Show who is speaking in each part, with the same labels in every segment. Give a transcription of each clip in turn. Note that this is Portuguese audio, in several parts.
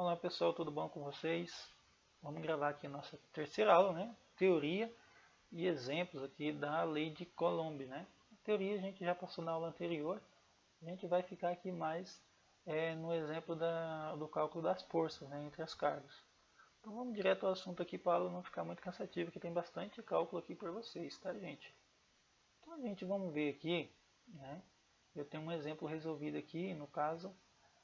Speaker 1: Olá pessoal, tudo bom com vocês? Vamos gravar aqui a nossa terceira aula, né? Teoria e exemplos aqui da lei de Coulomb, né? A teoria a gente já passou na aula anterior, a gente vai ficar aqui mais no exemplo do cálculo das forças, né, entre as cargas. Então vamos direto ao assunto aqui para a aula não ficar muito cansativa, que tem bastante cálculo aqui para vocês, tá gente? Então a gente vamos ver aqui, né? Eu tenho um exemplo resolvido aqui, no caso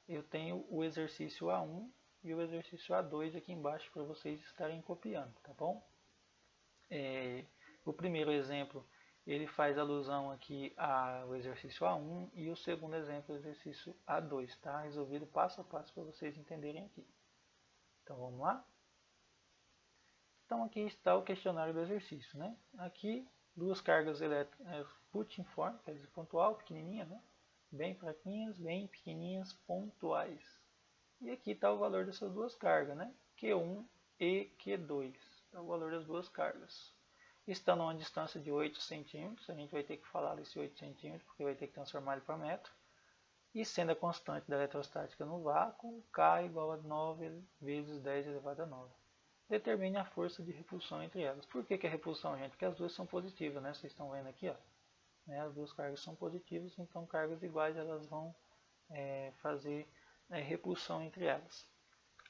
Speaker 1: eu tenho o exercício A1 e o exercício A2 aqui embaixo para vocês estarem copiando, tá bom? O primeiro exemplo ele faz alusão aqui ao exercício A1 e o segundo exemplo, o exercício A2, tá? Resolvido passo a passo para vocês entenderem aqui. Então vamos lá? Então aqui está o questionário do exercício, né? Aqui duas cargas elétricas put-informe, quer dizer, pontual, pequenininha, né? Bem fraquinhas, bem pequenininhas, pontuais. E aqui está o valor dessas duas cargas, né? Q1 e Q2. É o valor das duas cargas. Está numa distância de 8 centímetros. A gente vai ter que falar desse 8 centímetros, porque vai ter que transformar ele para metro. E sendo a constante da eletrostática no vácuo, K igual a 9 vezes 10 elevado a 9. Determine a força de repulsão entre elas. Por que é repulsão, gente? Porque as duas são positivas, né? Vocês estão vendo aqui, ó. As duas cargas são positivas, então cargas iguais elas vão fazer repulsão entre elas.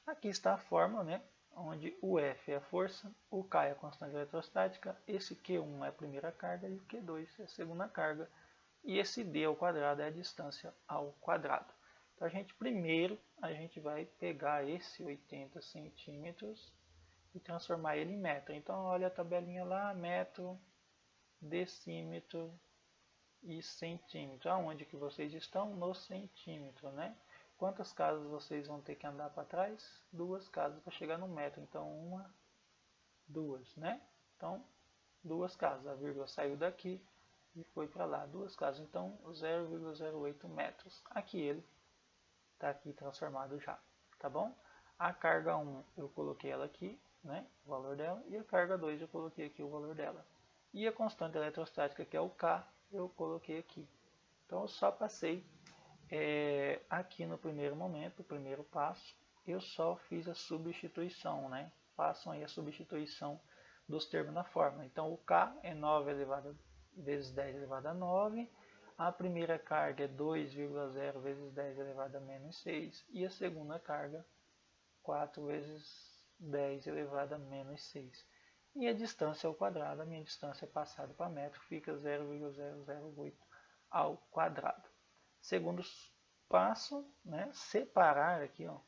Speaker 1: Aqui está a fórmula, né, onde o F é a força, o K é a constante eletrostática, esse Q1 é a primeira carga e o Q2 é a segunda carga, e esse D ao quadrado é a distância ao quadrado. Então primeiro a gente vai pegar esse 80 centímetros e transformar ele em metro. Então olha a tabelinha lá, metro, decímetro e centímetro. Aonde que vocês estão? No centímetro, né? Quantas casas vocês vão ter que andar para trás? Duas casas para chegar no metro. Então, uma, duas, né? Então, duas casas. A vírgula saiu daqui e foi para lá. Duas casas. Então, 0,08 metros. Aqui ele está aqui transformado já. Tá bom? A carga 1 eu coloquei ela aqui, né? O valor dela. E a carga 2 eu coloquei aqui o valor dela. E a constante eletrostática, que é o K, eu coloquei aqui. Então, eu só passei aqui no primeiro momento, o primeiro passo, eu só fiz a substituição, né? Façam aí a substituição dos termos na fórmula. Então, o K é 9 elevado vezes 10 elevado a 9. A primeira carga é 2,0 vezes 10 elevado a menos 6. E a segunda carga, 4 vezes 10 elevado a menos 6. E a distância ao quadrado, a minha distância passada para metro, fica 0,008 ao quadrado. Segundo passo, né, separar aqui, ó,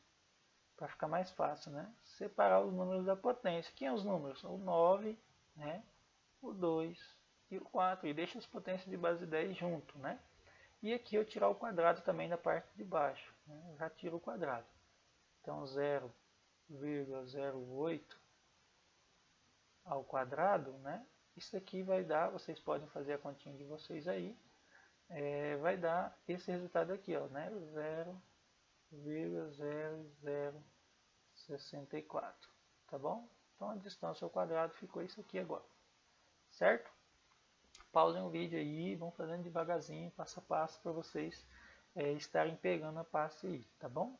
Speaker 1: para ficar mais fácil, né, separar os números da potência. Quem é os números? O 9, né, o 2 e o 4. E deixa as potências de base 10 junto, né? E aqui eu tirar o quadrado também da parte de baixo. Né? Já tiro o quadrado. Então 0,08 ao quadrado, né? Isso aqui vai dar, vocês podem fazer a continha de vocês aí, vai dar esse resultado aqui, ó, né? 0,0064, tá bom? Então a distância ao quadrado ficou isso aqui agora, certo? Pausem o vídeo aí, vão fazendo devagarzinho, passo a passo, para vocês estarem pegando a passo aí, tá bom?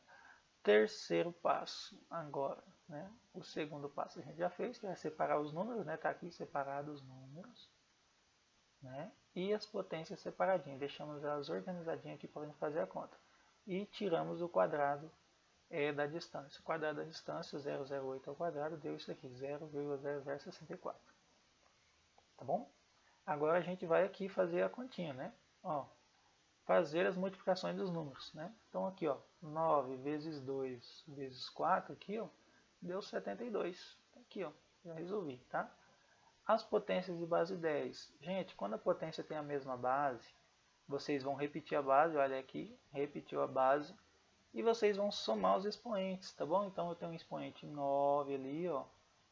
Speaker 1: Terceiro passo agora, né? O segundo passo a gente já fez, que é separar os números, né? Tá aqui separado os números, né? E as potências separadinhas, deixamos elas organizadinhas aqui para a gente fazer a conta. E tiramos o quadrado da distância. O quadrado da distância, 0,08 ao quadrado, deu isso aqui, 0,0064. Tá bom? Agora a gente vai aqui fazer a continha, né? Ó, fazer as multiplicações dos números, né? Então aqui, ó, 9 vezes 2 vezes 4, aqui, ó, deu 72. Aqui, ó, já resolvi, tá? As potências de base 10. Gente, quando a potência tem a mesma base, vocês vão repetir a base, olha aqui, repetiu a base, e vocês vão somar os expoentes, tá bom? Então eu tenho um expoente 9 ali, ó,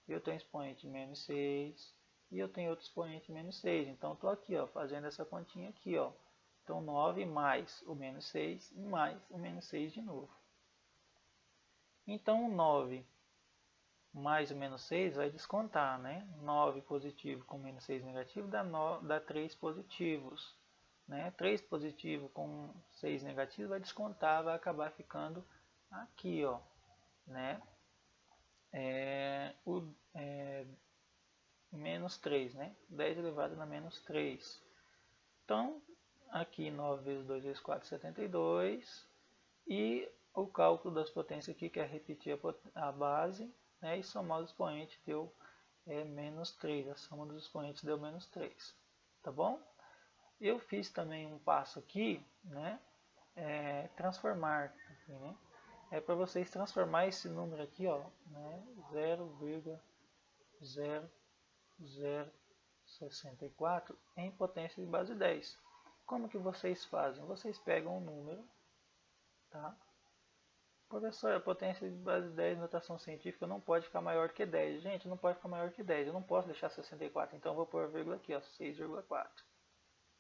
Speaker 1: eu tenho um expoente menos 6, e eu tenho outro expoente menos 6. Então estou aqui, ó, fazendo essa continha aqui, ó. Então 9 mais o menos 6 mais o menos 6 de novo. Então 9 mais o menos 6 vai descontar, né? 9 positivo com menos 6 negativo dá 3 positivos. Né? 3 positivo com 6 negativo vai descontar, vai acabar ficando aqui, ó. né, menos 3, né? 10 elevado a menos 3. Então, aqui 9 vezes 2 vezes 4, 72. E o cálculo das potências aqui, que é repetir a base, né, e somar os expoentes, deu menos 3. A soma dos expoentes deu menos 3. Tá bom? Eu fiz também um passo aqui, né? Transformar. Aqui, né? É para vocês transformar esse número aqui, ó, né, 0,0064 em potência de base 10. Como que vocês fazem? Vocês pegam um número, tá? Professor, a potência de base 10 notação científica não pode ficar maior que 10. Gente, não pode ficar maior que 10. Eu não posso deixar 64, então eu vou pôr a vírgula aqui, ó, 6,4.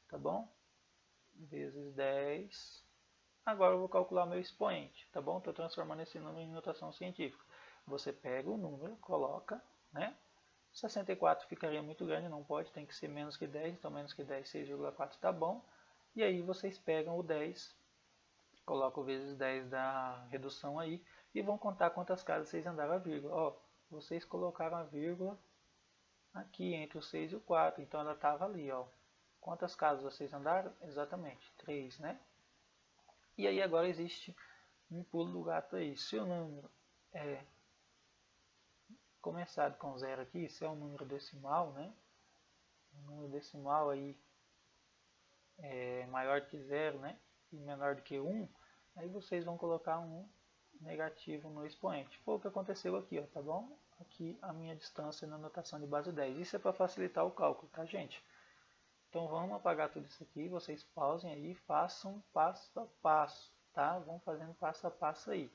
Speaker 1: Tá bom? Vezes 10. Agora eu vou calcular o meu expoente, tá bom? Estou transformando esse número em notação científica. Você pega o número, coloca, né? 64 ficaria muito grande, não pode, tem que ser menos que 10, então menos que 10, 6,4 tá bom. E aí vocês pegam o 10, colocam o vezes 10 da redução aí e vão contar quantas casas vocês andaram a vírgula. Ó, vocês colocaram a vírgula aqui entre o 6 e o 4, então ela estava ali, ó. Quantas casas vocês andaram? Exatamente, 3, né? E aí agora existe um pulo do gato aí. Se o número é começado com 0 aqui, se é um número decimal, né? Um número decimal aí maior que 0, né? E menor do que 1, aí vocês vão colocar um negativo no expoente. Foi o que aconteceu aqui, ó, tá bom? Aqui a minha distância na notação de base 10. Isso é para facilitar o cálculo, tá, gente? Então vamos apagar tudo isso aqui, vocês pausem aí, façam passo a passo, tá? Vão fazendo passo a passo aí.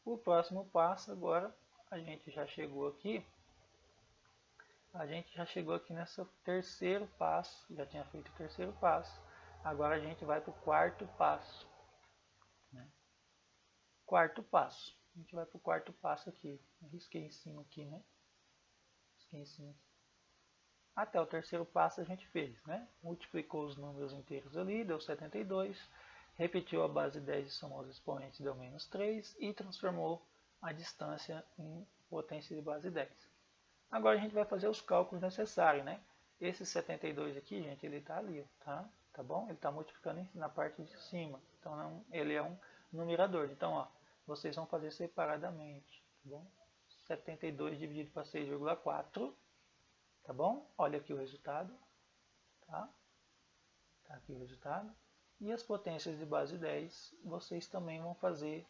Speaker 1: O próximo passo agora, a gente já chegou aqui nesse terceiro passo, já tinha feito o terceiro passo. Agora a gente vai para o quarto passo. Né? Quarto passo. A gente vai para o quarto passo aqui. Risquei em cima aqui, né? Risquei em cima aqui. Até o terceiro passo a gente fez, né? Multiplicou os números inteiros ali, deu 72. Repetiu a base 10 e somou os expoentes, deu menos 3. E transformou a distância em potência de base 10. Agora a gente vai fazer os cálculos necessários, né? Esse 72 aqui, gente, ele está ali, tá? Tá bom? Ele está multiplicando na parte de cima. Então ele é um numerador. Então, ó, vocês vão fazer separadamente, tá bom? 72 dividido para 6,4, tá bom? Olha aqui o resultado, tá? Tá aqui o resultado. E as potências de base 10, vocês também vão fazer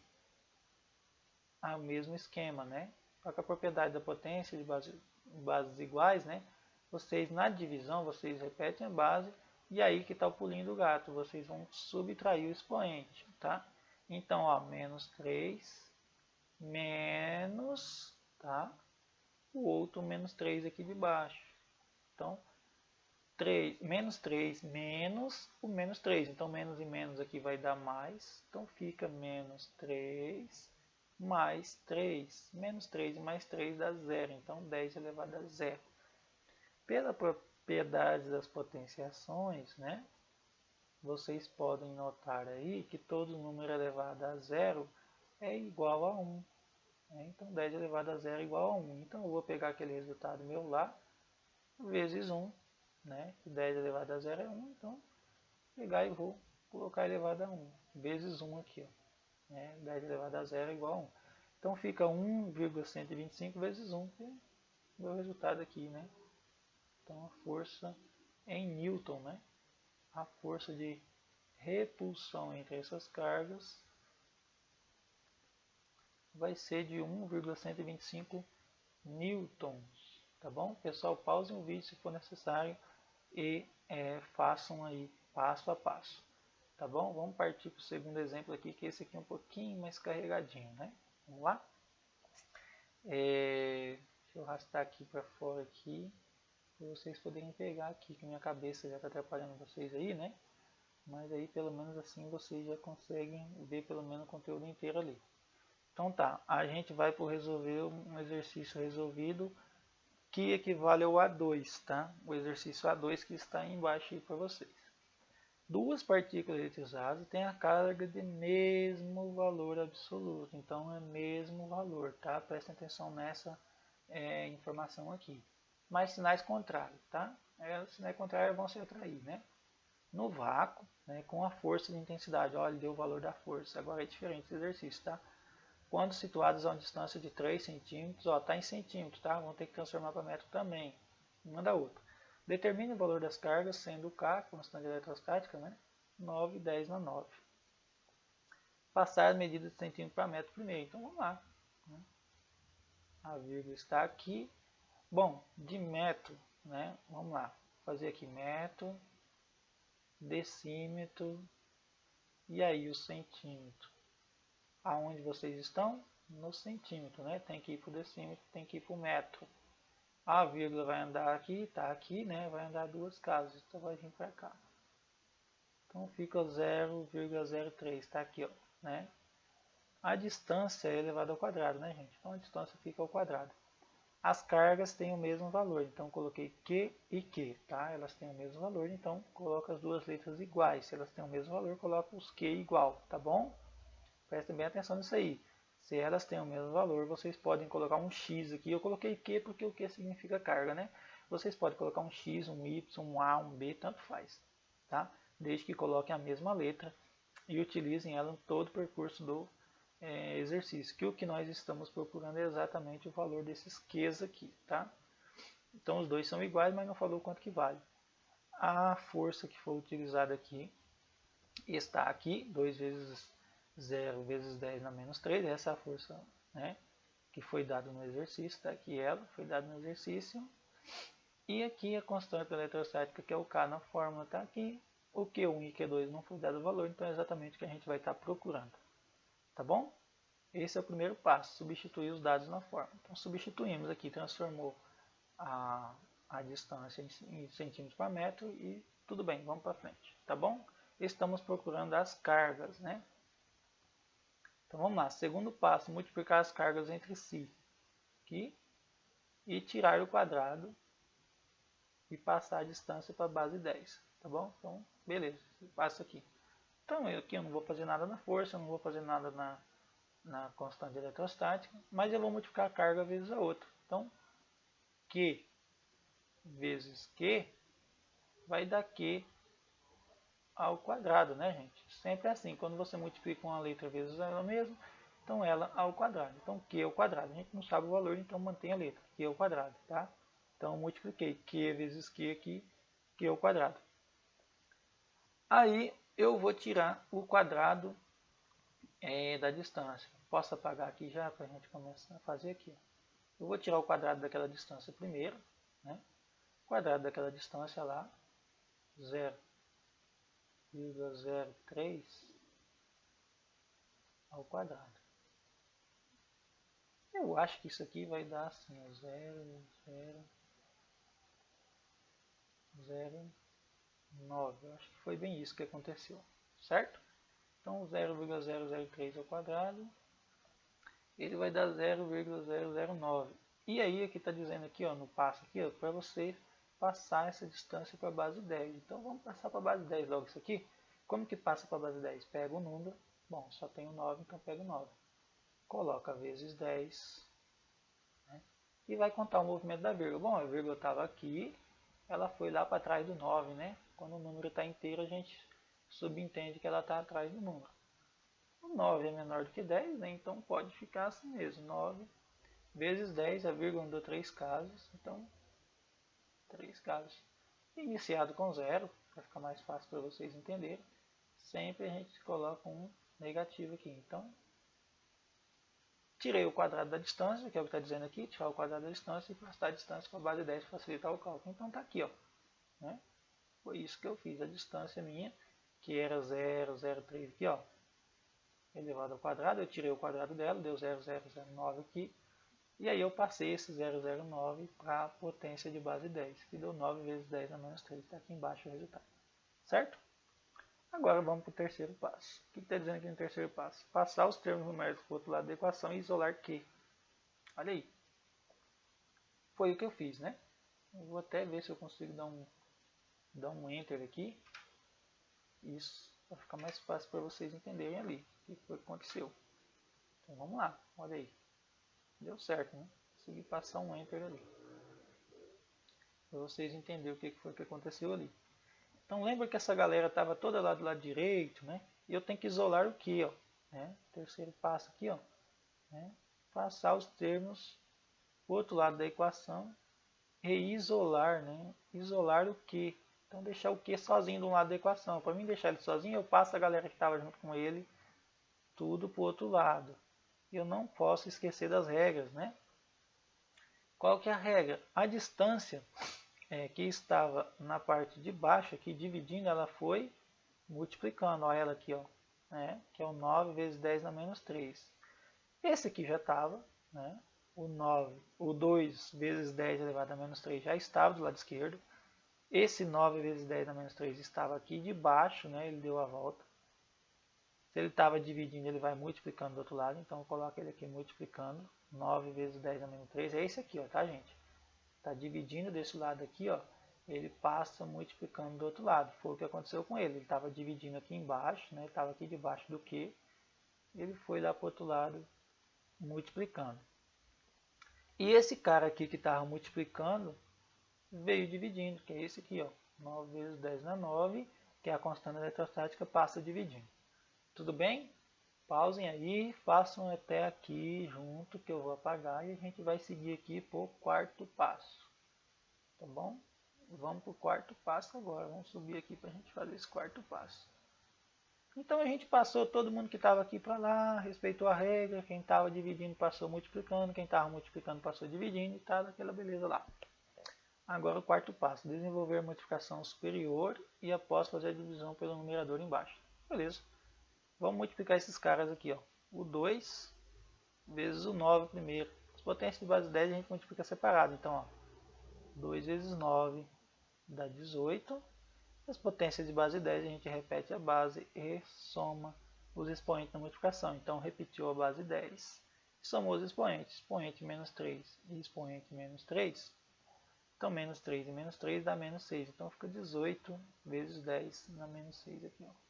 Speaker 1: o mesmo esquema, né? Só que a propriedade da potência de bases iguais, né? Vocês na divisão, vocês repetem a base e aí que está o pulinho do gato. Vocês vão subtrair o expoente, tá? Então, ó, menos 3, menos, tá? O outro menos 3 aqui de baixo. Então, menos 3 menos o menos 3. Então, menos e menos aqui vai dar mais. Então, fica menos 3 mais 3. Menos 3 e mais 3 dá 0. Então, 10 elevado a 0. Pela propriedade das potenciações, né? Vocês podem notar aí que todo número elevado a 0 é igual a 1. Né? Então, 10 elevado a 0 é igual a 1. Então, eu vou pegar aquele resultado meu lá, vezes 1. Né? 10 elevado a 0 é 1, então vou pegar e vou colocar elevado a 1, vezes 1 aqui. Ó. Né? 10 elevado a 0 é igual a 1. Então fica 1,125 vezes 1, que é o meu resultado aqui. Né? Então a força em Newton, né? A força de repulsão entre essas cargas vai ser de 1,125 newtons. Tá bom? Pessoal, pausem o vídeo se for necessário e façam aí passo a passo. Tá bom? Vamos partir para o segundo exemplo aqui, que esse aqui é um pouquinho mais carregadinho, né? Vamos lá? Deixa eu arrastar aqui para fora aqui, para vocês poderem pegar aqui, que minha cabeça já está atrapalhando vocês aí, né? Mas aí pelo menos assim vocês já conseguem ver pelo menos o conteúdo inteiro ali. Então tá, a gente vai por resolver um exercício resolvido que equivale ao A2, tá? O exercício A2 que está aí embaixo aí para vocês. Duas partículas eletrizadas têm a carga de mesmo valor absoluto, então é mesmo valor, tá? Prestem atenção nessa informação aqui. Mas sinais contrários, tá? Sinais contrários vão se atrair, né? No vácuo, né, com a força de intensidade, olha, deu o valor da força, agora é diferente esse exercício, tá? Quando situados a uma distância de 3 centímetros, ó, tá em centímetros, tá? Vamos ter que transformar para metro também, uma da outra. Determine o valor das cargas, sendo K, constante eletrostática, né? 9, 10 na 9. Passar as medidas de centímetro para metro primeiro. Então vamos lá. A vírgula está aqui. Bom, de metro, né? Vamos lá. Vou fazer aqui metro, decímetro e aí o centímetro. Aonde vocês estão? No centímetro, né? Tem que ir para o decímetro, tem que ir para o metro. A vírgula vai andar aqui, tá aqui, né? Vai andar duas casas, então vai vir para cá. Então fica 0,03, tá aqui, ó, né? A distância é elevada ao quadrado, né, gente? Então a distância fica ao quadrado. As cargas têm o mesmo valor, então coloquei Q e Q, tá? Elas têm o mesmo valor, então coloca as duas letras iguais. Se elas têm o mesmo valor, coloca os Q igual, tá bom? Prestem bem atenção nisso aí. Se elas têm o mesmo valor, vocês podem colocar um X aqui. Eu coloquei Q porque o Q significa carga, né? Vocês podem colocar um X, um Y, um A, um B, tanto faz, tá? Desde que coloquem a mesma letra e utilizem ela em todo o percurso do exercício. Que o que nós estamos procurando é exatamente o valor desses Qs aqui, tá? Então os dois são iguais, mas não falou quanto que vale. A força que foi utilizada aqui está aqui, 2 vezes 0 vezes 10 na menos 3, essa é a força, né, que foi dada no exercício, está aqui ela, foi dada no exercício. E aqui a constante eletrostática, que é o K na fórmula, está aqui. O Q1 e Q2 não foi dado o valor, então é exatamente o que a gente vai estar procurando. Tá bom? Esse é o primeiro passo, substituir os dados na fórmula. Então substituímos aqui, transformou a distância em centímetros por metro e tudo bem, vamos para frente. Tá bom? Estamos procurando as cargas, né? Então vamos lá, segundo passo, multiplicar as cargas entre si. Aqui, e tirar o quadrado e passar a distância para a base 10. Tá bom? Então, beleza, passa aqui. Então aqui eu não vou fazer nada na força, eu não vou fazer nada na constante eletrostática, mas eu vou multiplicar a carga vezes a outra. Então, Q vezes Q vai dar Q ao quadrado, né, gente? Sempre assim, quando você multiplica uma letra vezes ela mesma, então ela ao quadrado. Então Q ao quadrado, a gente não sabe o valor, então mantém a letra, Q ao quadrado, tá? Então multipliquei Q vezes Q aqui, Q ao quadrado. Aí eu vou tirar o quadrado da distância. Posso apagar aqui já para a gente começar a fazer aqui. Eu vou tirar o quadrado daquela distância primeiro, né? O quadrado daquela distância lá, 0,03 ao quadrado. Eu acho que isso aqui vai dar assim, 0,009. Eu acho que foi bem isso que aconteceu, certo? Então 0,003 ao quadrado, ele vai dar 0,009. E aí aqui está dizendo aqui, ó, no passo aqui, ó, para você passar essa distância para a base 10. Então vamos passar para a base 10 logo isso aqui. Como que passa para a base 10? Pega o número, bom, só tem o 9, então pega o 9. Coloca vezes 10, né? E vai contar o movimento da vírgula. Bom, a vírgula estava aqui, ela foi lá para trás do 9, né? Quando o número está inteiro, a gente subentende que ela está atrás do número. O 9 é menor do que 10, né? Então pode ficar assim mesmo. 9 vezes 10, a vírgula andou 3 casas, então 3 casas. Iniciado com 0, para ficar mais fácil para vocês entenderem, sempre a gente coloca um negativo aqui. Então, tirei o quadrado da distância, que é o que está dizendo aqui, tirar o quadrado da distância e passar a distância para a base 10 para facilitar o cálculo. Então está aqui, ó, né? Foi isso que eu fiz, a distância minha, que era 0,03 aqui, ó, elevado ao quadrado, eu tirei o quadrado dela, deu 0,009 aqui, e aí eu passei esse 0,09 para a potência de base 10, que deu 9 vezes 10 a menos 3, está aqui embaixo o resultado, certo? Agora vamos para o terceiro passo. O que está dizendo aqui no terceiro passo? Passar os termos numéricos para o outro lado da equação e isolar Q. Olha aí. Foi o que eu fiz, né? Eu vou até ver se eu consigo dar um Enter aqui. Isso, vai ficar mais fácil para vocês entenderem ali o que foi que aconteceu. Então vamos lá, olha aí. Deu certo, né? Consegui passar um Enter ali. Para vocês entenderem o que foi que aconteceu ali. Então lembra que essa galera estava toda lá do lado direito, né? E eu tenho que isolar o que, ó? Né? Terceiro passo aqui, ó. Né? Passar os termos para o outro lado da equação e isolar, né? Isolar o que? Então deixar o que sozinho de um lado da equação. Para mim deixar ele sozinho, eu passo a galera que estava junto com ele tudo para o outro lado. Eu não posso esquecer das regras, né? Qual que é a regra? A distância que estava na parte de baixo, aqui dividindo, ela foi multiplicando. Olha ela aqui, ó, né? Que é o 9 vezes 10 na menos 3. Esse aqui já estava, né? O 2 vezes 10 elevado a menos 3 já estava do lado esquerdo. Esse 9 vezes 10 a menos 3 estava aqui de baixo, né? Ele deu a volta. Se ele estava dividindo, ele vai multiplicando do outro lado. Então, eu coloco ele aqui multiplicando. 9 vezes 10 a menos 3 é esse aqui, ó, tá, gente? Está dividindo desse lado aqui, ó. Ele passa multiplicando do outro lado. Foi o que aconteceu com ele. Ele estava dividindo aqui embaixo, né? Estava aqui debaixo do Q. Ele foi lá para o outro lado multiplicando. E esse cara aqui que estava multiplicando veio dividindo, que é esse aqui, ó. 9 vezes 10 na 9, que é a constante eletrostática, passa dividindo. Tudo bem? Pausem aí, façam até aqui junto, que eu vou apagar, e a gente vai seguir aqui para o quarto passo. Tá bom? Vamos para o quarto passo agora. Vamos subir aqui para a gente fazer esse quarto passo. Então a gente passou todo mundo que estava aqui para lá, respeitou a regra, quem estava dividindo passou multiplicando, quem estava multiplicando passou dividindo e tá daquela beleza lá. Agora o quarto passo, desenvolver a multiplicação superior e após fazer a divisão pelo numerador embaixo. Beleza. Vamos multiplicar esses caras aqui, ó. O 2 vezes o 9 primeiro. As potências de base 10 a gente multiplica separado. Então, ó, 2 vezes 9 dá 18. As potências de base 10 a gente repete a base e soma os expoentes na multiplicação. Então, repetiu a base 10. Somou os expoentes. Expoente menos 3 e expoente menos 3. Então, menos 3 e menos 3 dá menos 6. Então, fica 18 vezes 10 na menos 6 aqui, ó.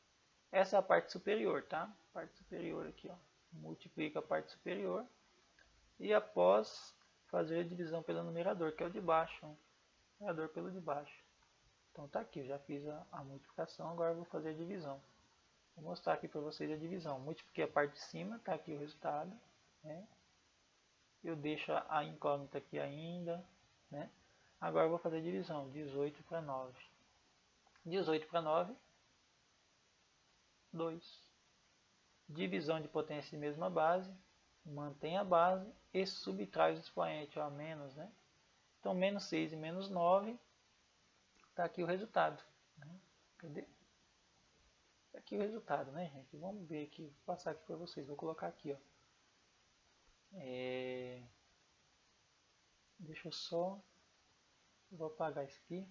Speaker 1: Essa é a parte superior, tá? Parte superior aqui, ó. Multiplica a parte superior. E após fazer a divisão pelo numerador, que é o de baixo. Ó. Numerador pelo de baixo. Então tá aqui, eu já fiz a multiplicação, agora eu vou fazer a divisão. Vou mostrar aqui para vocês a divisão. Multipliquei a parte de cima, tá aqui o resultado. Né? Eu deixo a incógnita aqui ainda. Né? Agora eu vou fazer a divisão, 18 para 9. 18 para 9, 2. Divisão de potência de mesma base, mantém a base e subtrai os expoentes, ó, menos, né? Então, menos 6 e menos 9, está aqui o resultado. Né? Cadê? Tá aqui o resultado, né, gente? Vamos ver aqui, vou passar aqui para vocês, vou colocar aqui, ó. Deixa eu só, vou apagar isso aqui.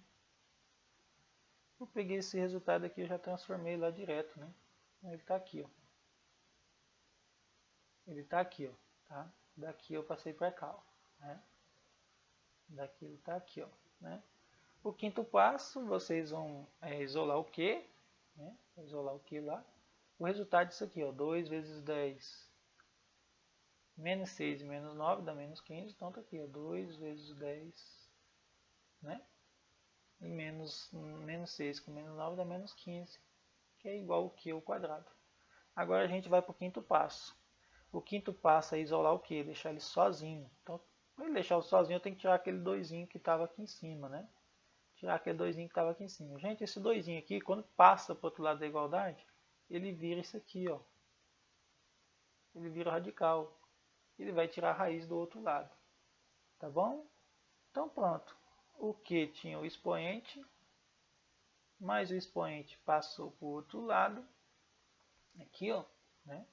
Speaker 1: Eu peguei esse resultado aqui e já transformei lá direto, né? Ele está aqui, ó. Ele está aqui, ó, tá? Daqui eu passei para cá, ó, né? Daqui ele está aqui, ó, né? O quinto passo, vocês vão isolar o Q, né? Isolar o Q lá. O resultado disso aqui, ó, 2 vezes 10 menos 6 e menos 9 dá menos 15, então tá aqui, ó, 2 vezes 10, né? E menos 6 com menos 9 dá menos 15, que é igual ao Q ao quadrado. Agora a gente vai para o quinto passo. O quinto passo é isolar o Q, deixar ele sozinho. Então, para ele deixar ele sozinho, eu tenho que tirar aquele 2 que estava aqui em cima, né? Tirar aquele 2 que estava aqui em cima. Gente, esse 2 aqui, quando passa para o outro lado da igualdade, ele vira isso aqui, ó. Ele vira radical. Ele vai tirar a raiz do outro lado. Tá bom? Então, pronto. O Q tinha o expoente, mais o expoente passou para o outro lado. Aqui, ó, né?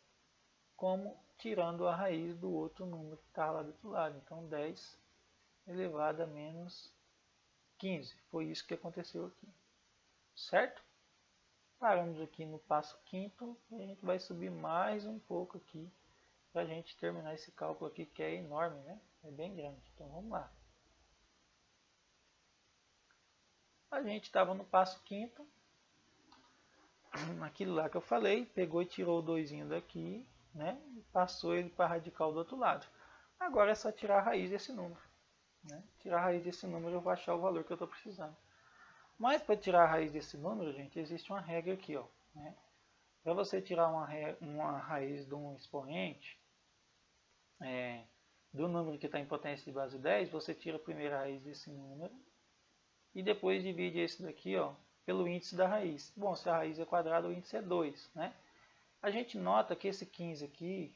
Speaker 1: Como tirando a raiz do outro número que estava lá do outro lado. Então, 10 elevado a menos 15. Foi isso que aconteceu aqui. Certo? Paramos aqui no passo quinto e a gente vai subir mais um pouco aqui para a gente terminar esse cálculo aqui que é enorme, né? É bem grande. Então, vamos lá. A gente estava no passo quinto. aquilo lá que eu falei, pegou e tirou o 2 daqui, né? E passou ele para a radical do outro lado. Agora é só tirar a raiz desse número. Né? Tirar a raiz desse número eu vou achar o valor que eu estou precisando. Mas para tirar a raiz desse número, gente, existe uma regra aqui. Ó, né? Para você tirar uma raiz de um expoente, do número que está em potência de base 10, você tira a primeira raiz desse número e depois divide esse daqui, ó, pelo índice da raiz. Bom, se a raiz é quadrada, o índice é 2, né? A gente nota que esse 15 aqui,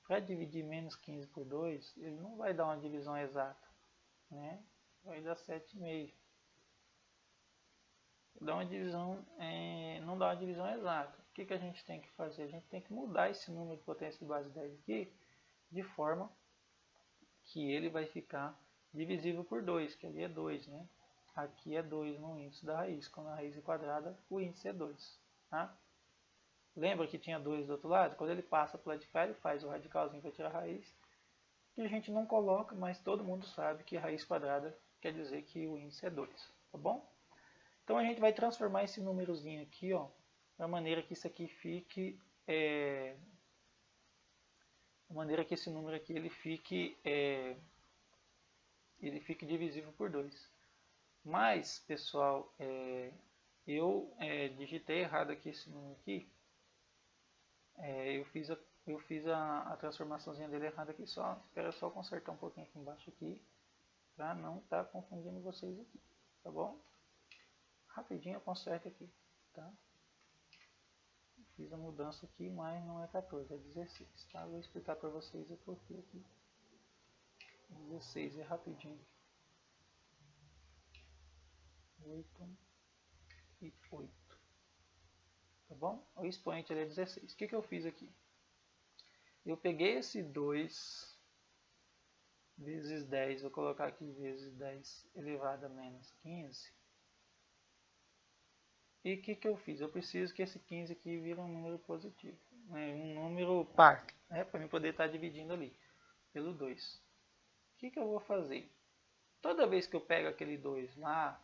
Speaker 1: para dividir menos 15 por 2, ele não vai dar uma divisão exata, né? Vai dar 7,5. Dá uma divisão, não dá uma divisão exata. O que a gente tem que fazer? A gente tem que mudar esse número de potência de base 10 aqui, de forma que ele vai ficar divisível por 2, que ali é 2, né? Aqui é 2 no índice da raiz. Quando a raiz é quadrada, o índice é 2. Tá? Lembra que tinha 2 do outro lado? Quando ele passa para o lado de cá, ele faz o radicalzinho para tirar a raiz. Que a gente não coloca, mas todo mundo sabe que raiz quadrada quer dizer que o índice é 2. Tá bom? Então a gente vai transformar esse númerozinho aqui, ó, da maneira que isso aqui fique, da maneira que esse número aqui ele fique divisível por 2. Mas, pessoal, eu digitei errado aqui esse número aqui. Eu fiz a transformaçãozinha dele errada aqui só. Espera só consertar um pouquinho aqui embaixo aqui, para não estar confundindo vocês aqui, tá bom? Rapidinho eu conserto aqui, tá? Fiz a mudança aqui, mas não é 14, é 16, tá? Vou explicar para vocês o porquê aqui. 16 é rapidinho. 8 e 8. Tá bom? O expoente é 16. O que eu fiz aqui? Eu peguei esse 2 vezes 10, vou colocar aqui vezes 10 elevado a menos 15. E o que eu fiz? Eu preciso que esse 15 aqui vire um número positivo, um número par, né, para eu poder estar dividindo ali pelo 2. O que eu vou fazer? Toda vez que eu pego aquele 2 lá,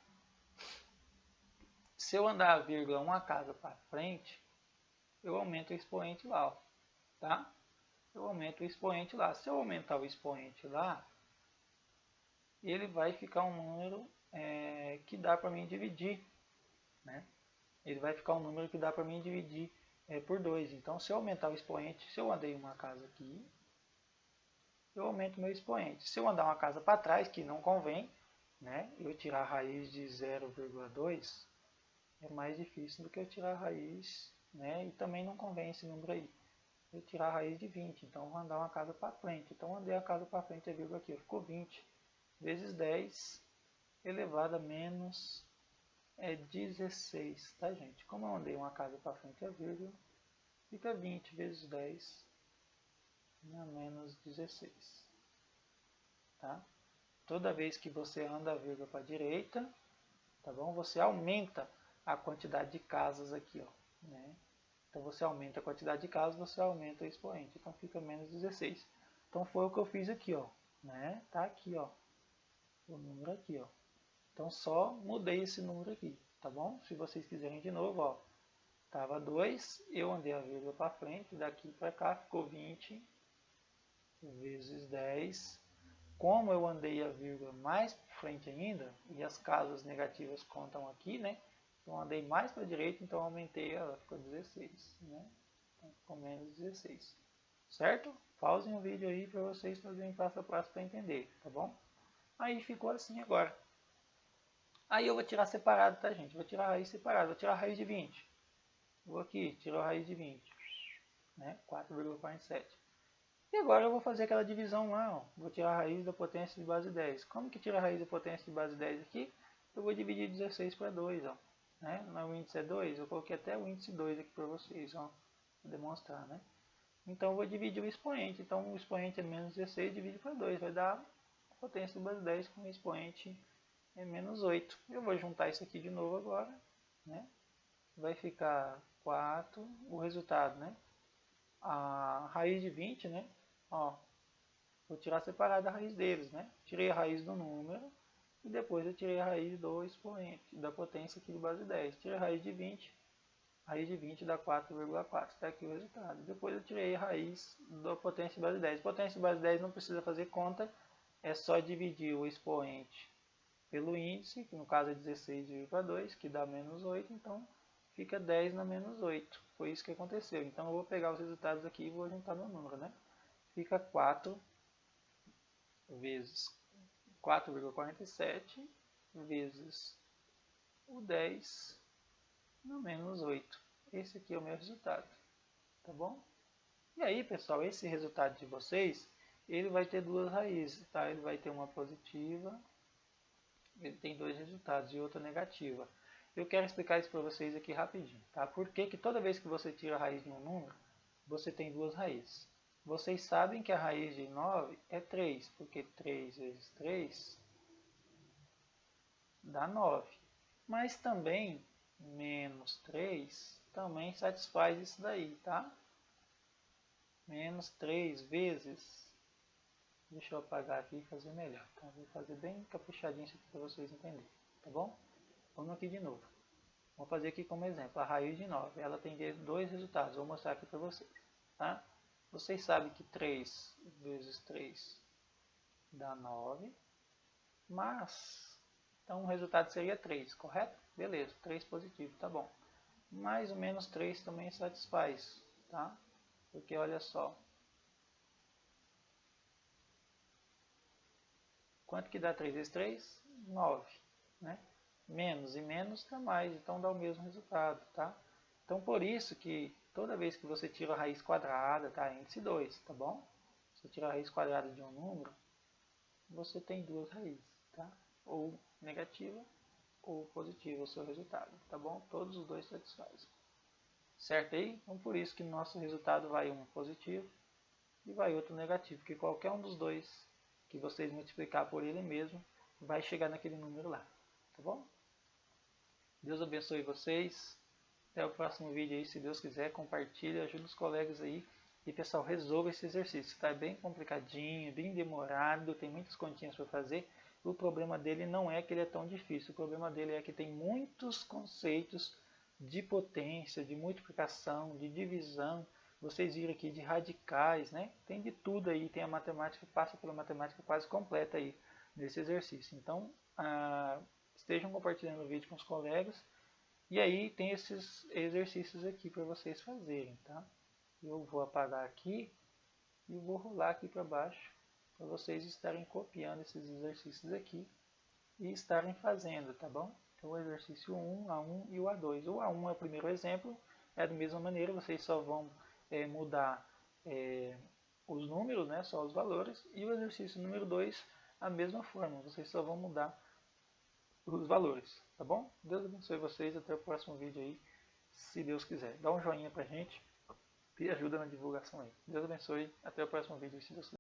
Speaker 1: se eu andar a vírgula uma casa para frente, eu aumento o expoente lá, ó, tá? Eu aumento o expoente lá. Se eu aumentar o expoente lá, ele vai ficar um número que dá para mim dividir, né? Ele vai ficar um número que dá para mim dividir por 2. Então, se eu aumentar o expoente, se eu andei uma casa aqui, eu aumento o meu expoente. Se eu andar uma casa para trás, que não convém, né? Eu tirar a raiz de 0,2 é mais difícil do que eu tirar a raiz, né? E também não convém esse número aí. Eu tirar a raiz de 20, então eu vou andar uma casa para frente. Então, andei a casa para frente, a vírgula aqui, ficou 20 vezes 10 elevado a menos 16, tá, gente? Como eu andei uma casa para frente, a vírgula, fica 20 vezes 10 a menos 16, tá? Toda vez que você anda a vírgula para a direita, tá bom? Você aumenta a quantidade de casas aqui, ó, né? Então você aumenta a quantidade de casas, você aumenta o expoente, então fica menos 16. Então foi o que eu fiz aqui, ó, né? Tá aqui, ó, o número aqui, ó. Então só mudei esse número aqui, tá bom? Se vocês quiserem de novo, ó, tava 2, eu andei a vírgula para frente, daqui para cá ficou 20 vezes 10. Como eu andei a vírgula mais para frente ainda, e as casas negativas contam aqui, né? Então andei mais para a direita, então aumentei, ela ficou 16, né? Então ficou menos 16, certo? Pausem o vídeo aí para vocês fazerem passo a passo para entender, tá bom? Aí ficou assim agora. Aí eu vou tirar separado, tá, gente? Vou tirar a raiz separada, vou tirar a raiz de 20. Vou aqui, tirar a raiz de 20, né? 4,47. E agora eu vou fazer aquela divisão lá, ó. Vou tirar a raiz da potência de base 10. Como que tira a raiz da potência de base 10 aqui? Eu vou dividir 16 para 2, ó. Né? O índice é 2, eu coloquei até o índice 2 aqui para vocês, ó. Vou demonstrar, né? Então eu vou dividir o expoente. Então o expoente é menos 16, divide para 2. Vai dar a potência de base 10 com o expoente é menos 8. Eu vou juntar isso aqui de novo agora, né? Vai ficar 4, o resultado, né? A raiz de 20, né? Ó, vou tirar separado a raiz deles, né? Tirei a raiz do número e depois eu tirei a raiz do expoente, da potência aqui de base 10. Tirei a raiz de 20, Raiz de 20 dá 4,4. Está aqui o resultado. Depois eu tirei a raiz da potência base 10. Potência base 10 não precisa fazer conta, é só dividir o expoente pelo índice, que no caso é 16,2, que dá menos 8, então fica 10 na menos 8. Foi isso que aconteceu. Então eu vou pegar os resultados aqui e vou juntar no número, né? Fica 4 vezes 4,47 vezes o 10 no menos 8. Esse aqui é o meu resultado, tá bom? E aí, pessoal, esse resultado de vocês, ele vai ter duas raízes, tá? Ele vai ter uma positiva, ele tem dois resultados e outra negativa. Eu quero explicar isso para vocês aqui rapidinho, tá? Por que que toda vez que você tira a raiz de um número, você tem duas raízes? Vocês sabem que a raiz de 9 é 3, porque 3 vezes 3 dá 9. Mas também, menos 3 também satisfaz isso daí, tá? Menos 3 vezes... Deixa eu apagar aqui e fazer melhor, tá? Vou fazer bem caprichadinho isso aqui para vocês entenderem, tá bom? Vamos aqui de novo. Vou fazer aqui como exemplo, a raiz de 9, ela tem dois resultados, vou mostrar aqui para vocês, tá? Vocês sabem que 3 vezes 3 dá 9, mas, então o resultado seria 3, correto? Beleza, 3 positivo, tá bom. Mais ou menos 3 também satisfaz, tá? Porque olha só, quanto que dá 3 vezes 3? 9, né? Menos e menos dá mais, então dá o mesmo resultado, tá? Então por isso que toda vez que você tira a raiz quadrada, tá? Índice 2, tá bom? Você tira a raiz quadrada de um número, você tem duas raízes, tá? Ou negativa ou positiva o seu resultado, tá bom? Todos os dois satisfazem. Certo aí? Então por isso que no nosso resultado vai um positivo e vai outro negativo, porque qualquer um dos dois que vocês multiplicar por ele mesmo vai chegar naquele número lá, tá bom? Deus abençoe vocês. Até o próximo vídeo aí, se Deus quiser, compartilhe, ajude os colegas aí. E pessoal, resolva esse exercício. Está bem complicadinho, bem demorado, tem muitas continhas para fazer. O problema dele não é que ele é tão difícil, o problema dele é que tem muitos conceitos de potência, de multiplicação, de divisão. Vocês viram aqui de radicais, né? Tem de tudo aí, tem a matemática, passa pela matemática quase completa aí nesse exercício. Então, estejam compartilhando o vídeo com os colegas. E aí tem esses exercícios aqui para vocês fazerem, tá? Eu vou apagar aqui e vou rolar aqui para baixo para vocês estarem copiando esses exercícios aqui e estarem fazendo, tá bom? Então o exercício 1, A1 e o A2. O A1 é o primeiro exemplo, é da mesma maneira, vocês só vão mudar os números, né, só os valores, e o exercício número 2, a mesma forma, vocês só vão mudar os valores, tá bom? Deus abençoe vocês, até o próximo vídeo aí, se Deus quiser. Dá um joinha pra gente e ajuda na divulgação aí. Deus abençoe, até o próximo vídeo, se Deus quiser.